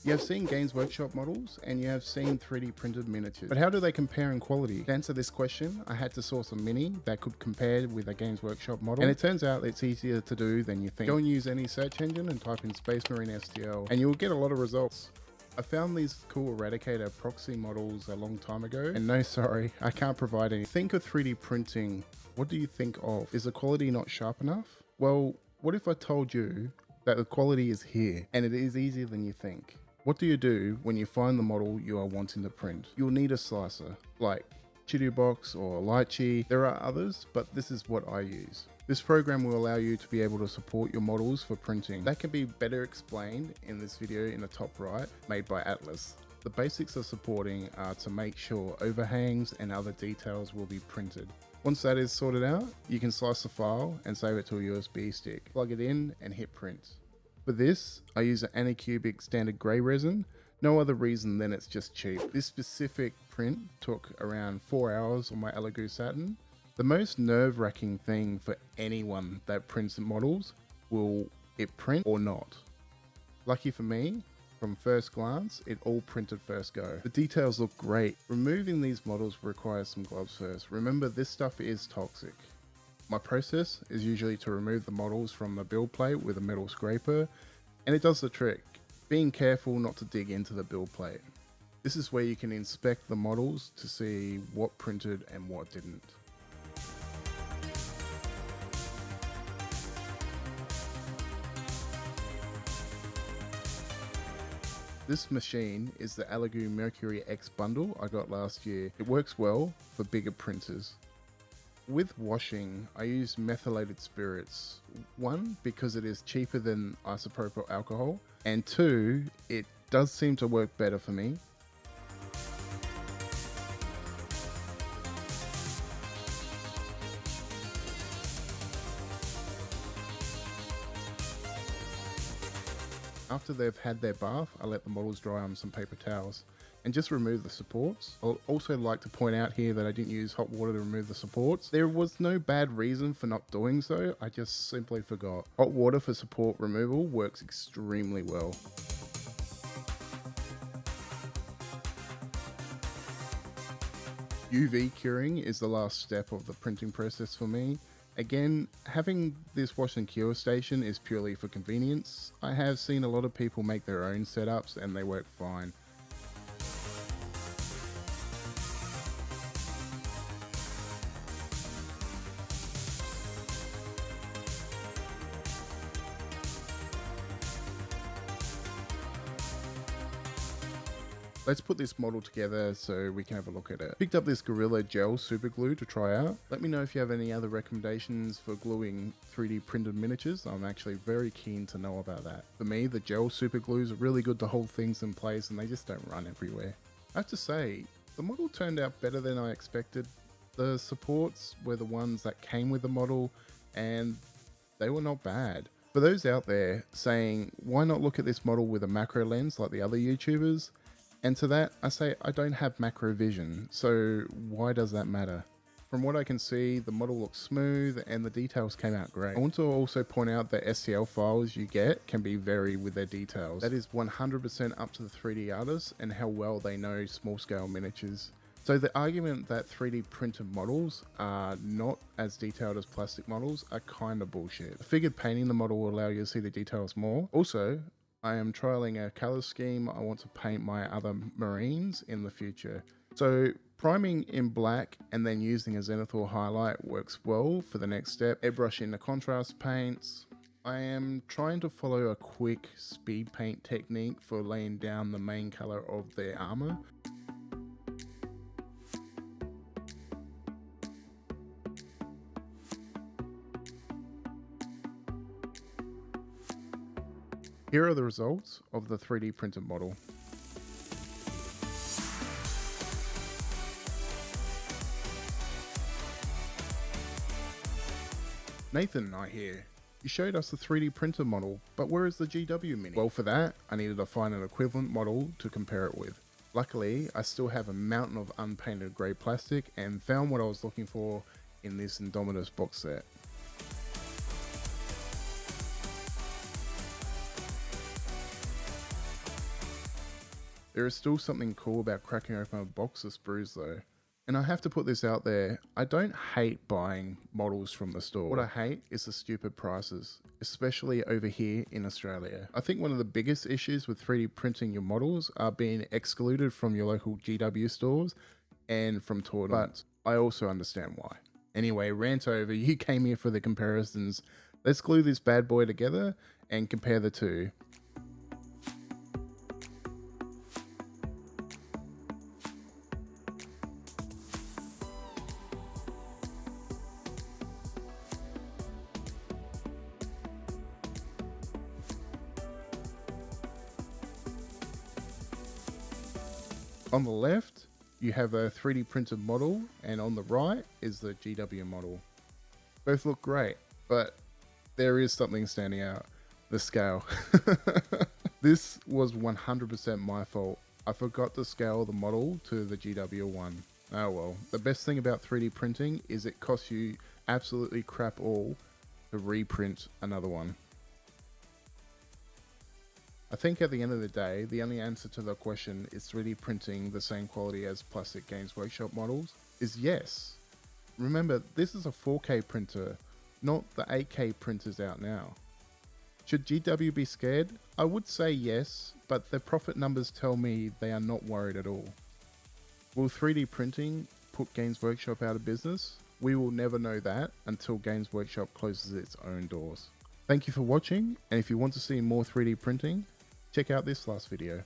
You have seen Games Workshop models and you have seen 3D printed miniatures, but how do they compare in quality? To answer this question, I had to source a mini that could compare with a Games Workshop model, and it turns out it's easier to do than you think. Go and use any search engine and type in Space Marine STL and you'll get a lot of results. I found these cool Eradicator proxy models a long time ago, and no sorry, I can't provide any. Think of 3D printing, what do you think of? Is the quality not sharp enough? Well, what if I told you that the quality is here and it is easier than you think? What do you do when you find the model you are wanting to print? You'll need a slicer, like Chidubox or Lychee. There are others, but this is what I use. This program will allow you to be able to support your models for printing. That can be better explained in this video in the top right, made by Atlas. The basics of supporting are to make sure overhangs and other details will be printed. Once that is sorted out, you can slice the file and save it to a USB stick. Plug it in and hit print. For this, I use an Anycubic standard grey resin. No other reason than it's just cheap. This specific print took around 4 hours on my Elegoo Saturn. The most nerve-wracking thing for anyone that prints models, will it print or not? Lucky for me, from first glance, it all printed first go. The details look great. Removing these models requires some gloves first. Remember, this stuff is toxic. My process is usually to remove the models from the build plate with a metal scraper, and it does the trick, being careful not to dig into the build plate. This is where you can inspect the models to see what printed and what didn't. This machine is the Elegoo Mercury X bundle I got last year. It works well for bigger printers. With washing, I use methylated spirits. 1, because it is cheaper than isopropyl alcohol, and 2, it does seem to work better for me. After they've had their bath, I let the models dry on some paper towels and just remove the supports. I'll also like to point out here that I didn't use hot water to remove the supports. There was no bad reason for not doing so, I just simply forgot. Hot water for support removal works extremely well. UV curing is the last step of the printing process for me. Again, having this wash and cure station is purely for convenience. I have seen a lot of people make their own setups and they work fine. Let's put this model together so we can have a look at it. Picked up this Gorilla Gel super glue to try out. Let me know if you have any other recommendations for gluing 3D printed miniatures. I'm actually very keen to know about that. For me, the gel super glues are really good to hold things in place and they just don't run everywhere. I have to say, the model turned out better than I expected. The supports were the ones that came with the model and they were not bad. For those out there saying, why not look at this model with a macro lens like the other YouTubers? And to that, I say I don't have macro vision, so why does that matter? From what I can see, the model looks smooth and the details came out great. I want to also point out that STL files you get can be varied with their details. That is 100% up to the 3D artist and how well they know small scale miniatures. So the argument that 3D printed models are not as detailed as plastic models are kind of bullshit. I figured painting the model will allow you to see the details more. Also, I am trialing a color scheme. I want to paint my other Marines in the future. So priming in black and then using a Zenithal highlight works well for the next step. Airbrushing the contrast paints. I am trying to follow a quick speed paint technique for laying down the main color of their armor. Here are the results of the 3D printed model. Nathan, I hear. You showed us the 3D printer model, but where is the GW Mini? Well, for that, I needed to find an equivalent model to compare it with. Luckily, I still have a mountain of unpainted grey plastic and found what I was looking for in this Indomitus box set. There is still something cool about cracking open a box of sprues though. And I have to put this out there, I don't hate buying models from the store. What I hate is the stupid prices, especially over here in Australia. I think one of the biggest issues with 3D printing your models are being excluded from your local GW stores and from tournaments. But I also understand why. Anyway, rant over, you came here for the comparisons. Let's glue this bad boy together and compare the two. On the left, you have a 3D printed model, and on the right is the GW model. Both look great, but there is something standing out: the scale. This was 100% my fault. I forgot to scale the model to the GW one. Oh well, the best thing about 3D printing is it costs you absolutely crap all to reprint another one. I think at the end of the day, the only answer to the question, is 3D printing the same quality as plastic Games Workshop models, is yes. Remember, this is a 4K printer, not the 8K printers out now. Should GW be scared? I would say yes, but their profit numbers tell me they are not worried at all. Will 3D printing put Games Workshop out of business? We will never know that until Games Workshop closes its own doors. Thank you for watching, and if you want to see more 3D printing, check out this last video.